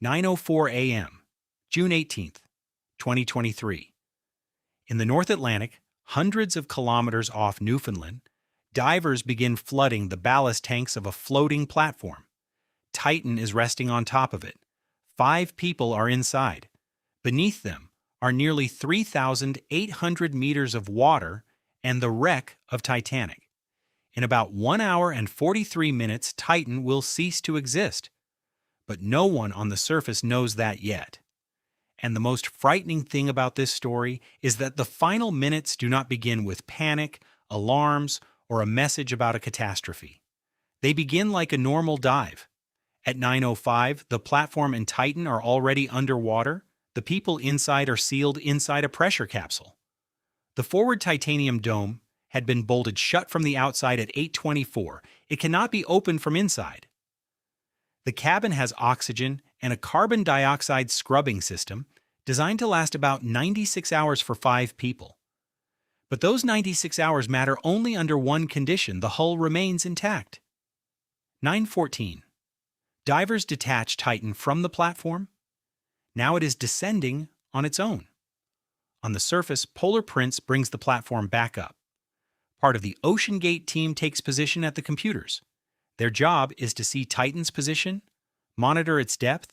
9:04 a.m., June 18th, 2023. In the North Atlantic, hundreds of kilometers off Newfoundland, divers begin flooding the ballast tanks of a floating platform. Titan is resting on top of it. 5 people are inside. Beneath them are nearly 3,800 meters of water and the wreck of Titanic. In about 1 hour and 43 minutes, Titan will cease to exist. But no one on the surface knows that yet. And the most frightening thing about this story is that the final minutes do not begin with panic, alarms, or a message about a catastrophe. They begin like a normal dive. At 9:05, the platform and Titan are already underwater. The people inside are sealed inside a pressure capsule. The forward titanium dome had been bolted shut from the outside at 8:24. It cannot be opened from inside. The cabin has oxygen and a carbon dioxide scrubbing system designed to last about 96 hours for 5 people. But those 96 hours matter only under one condition: the hull remains intact. 9:14. Divers detach Titan from the platform. Now it is descending on its own. On the surface, Polar Prince brings the platform back up. Part of the OceanGate team takes position at the computers. Their job is to see Titan's position, monitor its depth,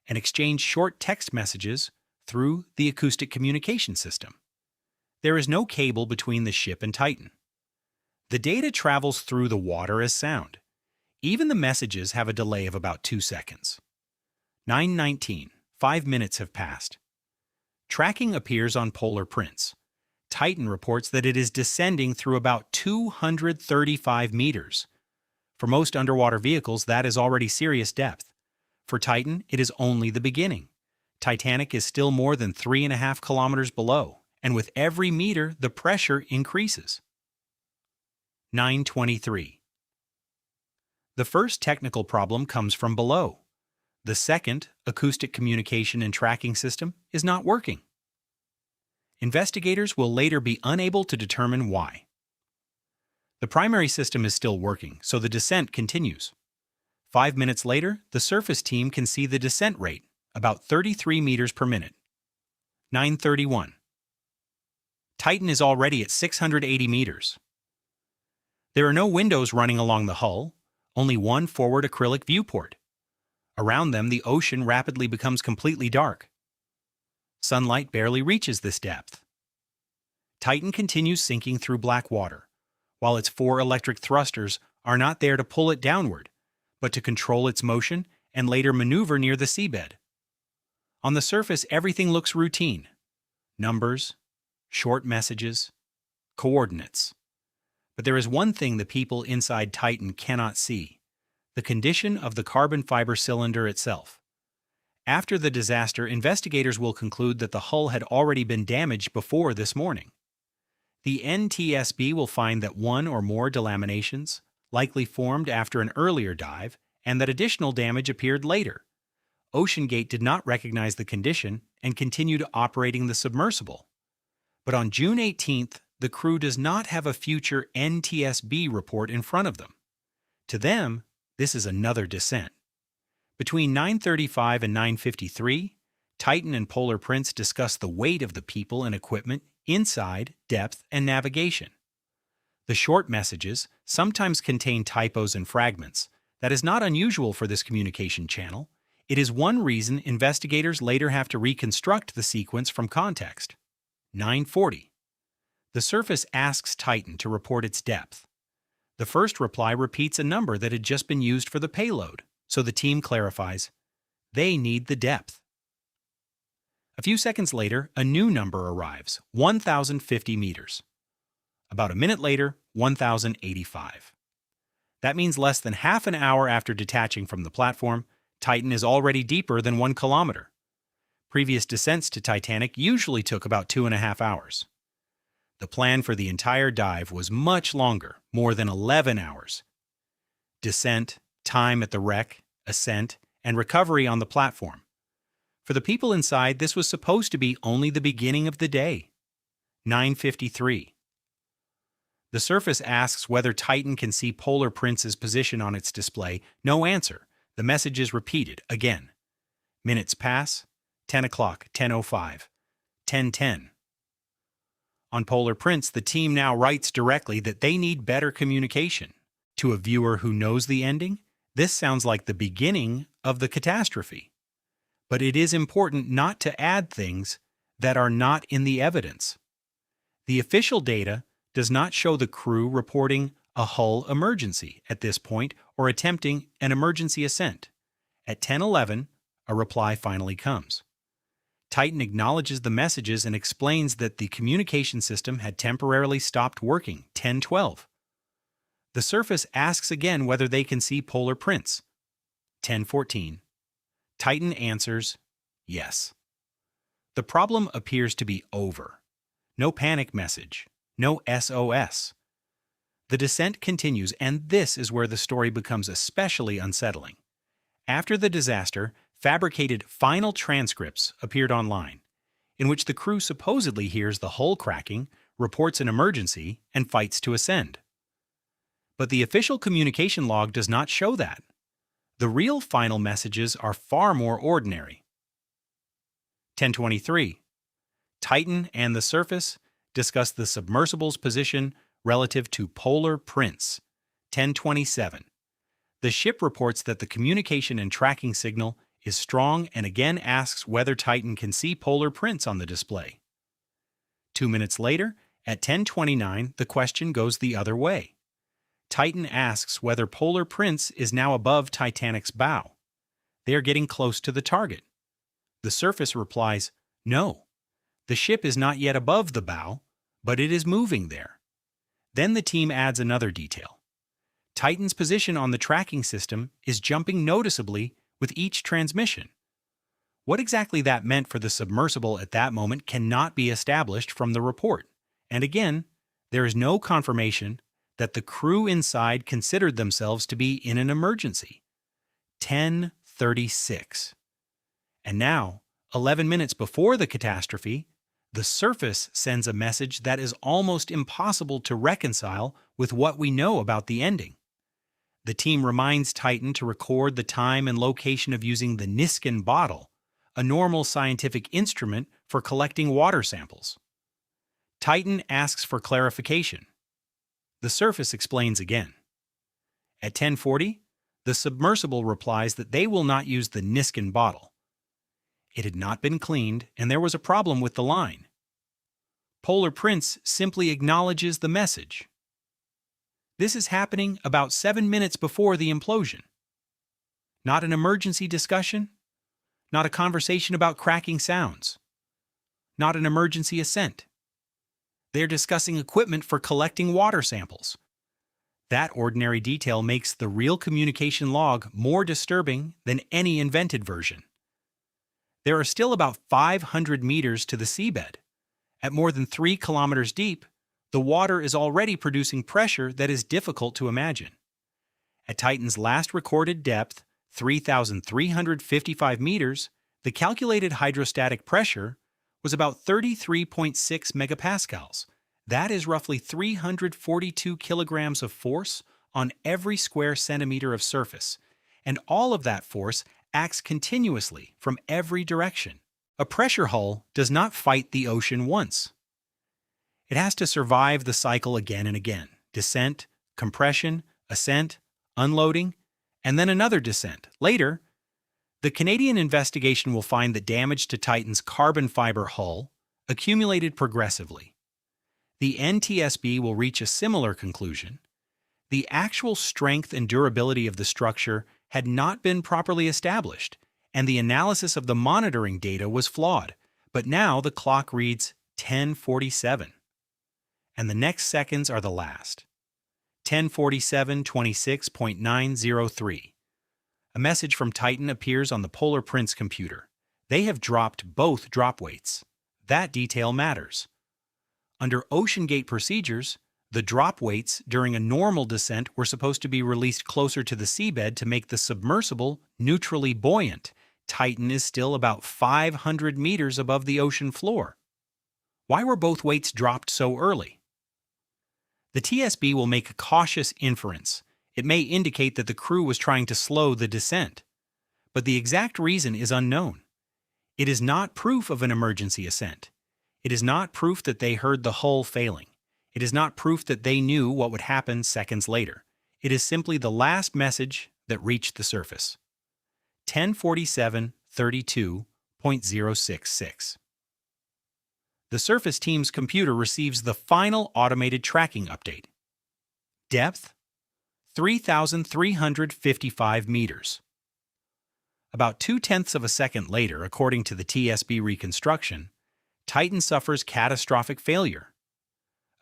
and exchange short text messages through the acoustic communication system. There is no cable between the ship and Titan. The data travels through the water as sound. Even the messages have a delay of about 2 seconds. 9:19. 5 minutes have passed. Tracking appears on Polar Prince. Titan reports that it is descending through about 235 meters. For most underwater vehicles, that is already serious depth. For Titan, it is only the beginning. Titanic is still more than 3.5 kilometers below, and with every meter, the pressure increases. 9:23. The first technical problem comes from below. The second, acoustic communication and tracking system, is not working. Investigators will later be unable to determine why. The primary system is still working, so the descent continues. 5 minutes later, the surface team can see the descent rate, about 33 meters per minute. 9:31. Titan is already at 680 meters. There are no windows running along the hull, only one forward acrylic viewport. Around them, the ocean rapidly becomes completely dark. Sunlight barely reaches this depth. Titan continues sinking through black water, while its 4 electric thrusters are not there to pull it downward, but to control its motion and later maneuver near the seabed. On the surface, everything looks routine. Numbers, short messages, coordinates. But there is one thing the people inside Titan cannot see: the condition of the carbon fiber cylinder itself. After the disaster, investigators will conclude that the hull had already been damaged before this morning. The NTSB will find that one or more delaminations likely formed after an earlier dive and that additional damage appeared later. OceanGate did not recognize the condition and continued operating the submersible. But on June 18th, the crew does not have a future NTSB report in front of them. To them, this is another descent. Between 9:35 and 9:53, Titan and Polar Prince discuss the weight of the people and equipment inside, depth, and navigation. The short messages sometimes contain typos and fragments. That is not unusual for this communication channel. It is one reason investigators later have to reconstruct the sequence from context. 9:40. The surface asks Titan to report its depth. The first reply repeats a number that had just been used for the payload, so the team clarifies, they need the depth. A few seconds later, a new number arrives, 1,050 meters. About a minute later, 1,085. That means less than half an hour after detaching from the platform, Titan is already deeper than 1 kilometer. Previous descents to Titanic usually took about 2.5 hours. The plan for the entire dive was much longer, more than 11 hours. Descent, time at the wreck, ascent, and recovery on the platform. For the people inside, this was supposed to be only the beginning of the day. 9:53. The surface asks whether Titan can see Polar Prince's position on its display. No answer. The message is repeated again. Minutes pass, 10 o'clock, 10:05, 10:10. On Polar Prince, the team now writes directly that they need better communication. To a viewer who knows the ending, this sounds like the beginning of the catastrophe. But it is important not to add things that are not in the evidence. The official data does not show the crew reporting a hull emergency at this point or attempting an emergency ascent. At 10:11, a reply finally comes. Titan acknowledges the messages and explains that the communication system had temporarily stopped working. 10:12. The surface asks again whether they can see Polar Prince. 10:14. Titan answers, yes. The problem appears to be over. No panic message. No SOS. The descent continues, and this is where the story becomes especially unsettling. After the disaster, fabricated final transcripts appeared online, in which the crew supposedly hears the hull cracking, reports an emergency, and fights to ascend. But the official communication log does not show that. The real final messages are far more ordinary. 10:23. Titan and the surface discuss the submersible's position relative to Polar Prince. 10:27. The ship reports that the communication and tracking signal is strong and again asks whether Titan can see Polar Prince on the display. 2 minutes later, at 10:29, the question goes the other way. Titan asks whether Polar Prince is now above Titanic's bow. They are getting close to the target. The surface replies, no. The ship is not yet above the bow, but it is moving there. Then the team adds another detail. Titan's position on the tracking system is jumping noticeably with each transmission. What exactly that meant for the submersible at that moment cannot be established from the report. And again, there is no confirmation that the crew inside considered themselves to be in an emergency. 10:36. And now, 11 minutes before the catastrophe, the surface sends a message that is almost impossible to reconcile with what we know about the ending. The team reminds Titan to record the time and location of using the Niskin bottle, a normal scientific instrument for collecting water samples. Titan asks for clarification. The surface explains again. At 10:40, the submersible replies that they will not use the Niskin bottle. It had not been cleaned, and there was a problem with the line. Polar Prince simply acknowledges the message. This is happening about 7 minutes before the implosion. Not an emergency discussion, not a conversation about cracking sounds, not an emergency ascent. They're discussing equipment for collecting water samples. That ordinary detail makes the real communication log more disturbing than any invented version. There are still about 500 meters to the seabed. At more than 3 kilometers deep, the water is already producing pressure that is difficult to imagine. At Titan's last recorded depth, 3,355 meters, the calculated hydrostatic pressure was about 33.6 megapascals. That is roughly 342 kilograms of force on every square centimeter of surface, and all of that force acts continuously from every direction. A pressure hull does not fight the ocean once. It has to survive the cycle again and again. Descent, compression, ascent, unloading, and then another descent. Later, the Canadian investigation will find that damage to Titan's carbon fiber hull accumulated progressively. The NTSB will reach a similar conclusion. The actual strength and durability of the structure had not been properly established, and the analysis of the monitoring data was flawed. But now the clock reads 10:47. And the next seconds are the last. 10:47:26.903. A message from Titan appears on the Polar Prince computer. They have dropped both drop weights. That detail matters. Under OceanGate procedures, the drop weights during a normal descent were supposed to be released closer to the seabed to make the submersible neutrally buoyant. Titan is still about 500 meters above the ocean floor. Why were both weights dropped so early? The TSB will make a cautious inference. It may indicate that the crew was trying to slow the descent. but the exact reason is unknown. It is not proof of an emergency ascent. It is not proof that they heard the hull failing. It is not proof that they knew what would happen seconds later. It is simply the last message that reached the surface. 10:47:32.066. The surface team's computer receives the final automated tracking update. Depth: 3,355 meters. About 0.2 of a second later, according to the TSB reconstruction, Titan suffers catastrophic failure.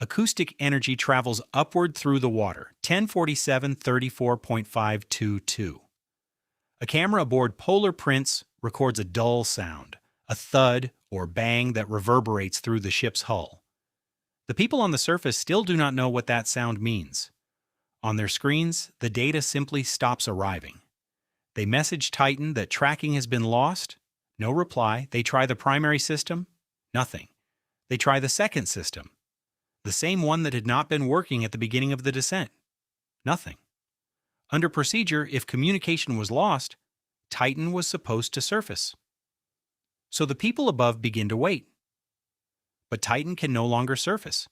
Acoustic energy travels upward through the water, 1047:34.522. A camera aboard Polar Prince records a dull sound, a thud or bang that reverberates through the ship's hull. The people on the surface still do not know what that sound means. On their screens, the data simply stops arriving. They message Titan that tracking has been lost. No reply. They try the primary system. Nothing. They try the second system, the same one that had not been working at the beginning of the descent. Nothing. Under procedure, if communication was lost, Titan was supposed to surface. So the people above begin to wait. But Titan can no longer surface.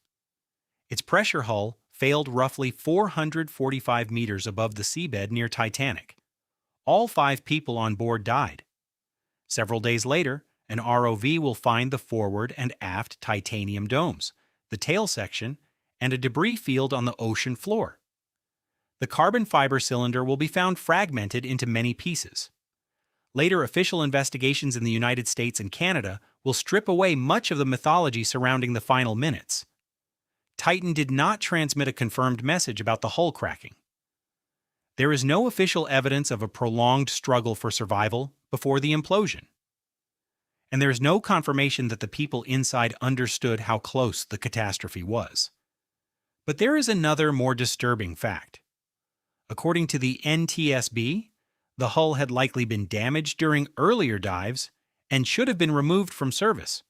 Its pressure hull failed roughly 445 meters above the seabed near Titanic. All 5 people on board died. Several days later, an ROV will find the forward and aft titanium domes, the tail section, and a debris field on the ocean floor. The carbon fiber cylinder will be found fragmented into many pieces. Later, official investigations in the United States and Canada will strip away much of the mythology surrounding the final minutes. Titan did not transmit a confirmed message about the hull cracking. There is no official evidence of a prolonged struggle for survival before the implosion. And there is no confirmation that the people inside understood how close the catastrophe was. But there is another more disturbing fact. According to the NTSB, the hull had likely been damaged during earlier dives and should have been removed from service.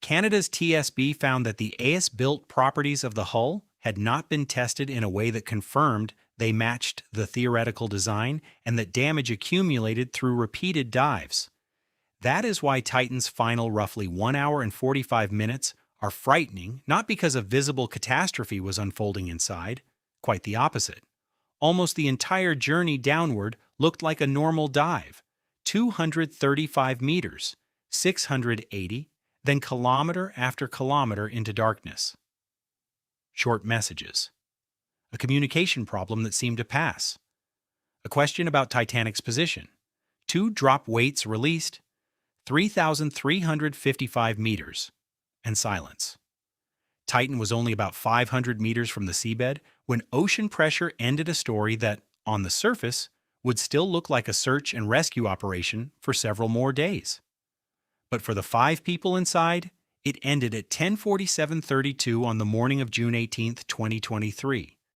Canada's TSB found that the AS-built properties of the hull had not been tested in a way that confirmed they matched the theoretical design and that damage accumulated through repeated dives. That is why Titan's final roughly 1 hour and 45 minutes are frightening, not because a visible catastrophe was unfolding inside, quite the opposite. Almost the entire journey downward looked like a normal dive, 235 meters, 680, then kilometer after kilometer into darkness. Short messages. A communication problem that seemed to pass. A question about Titanic's position. 2 drop weights released, 3,355 meters, and silence. Titan was only about 500 meters from the seabed when ocean pressure ended a story that, on the surface, would still look like a search and rescue operation for several more days. But for the 5 people inside, it ended at 10:47:32 on the morning of June 18, 2023.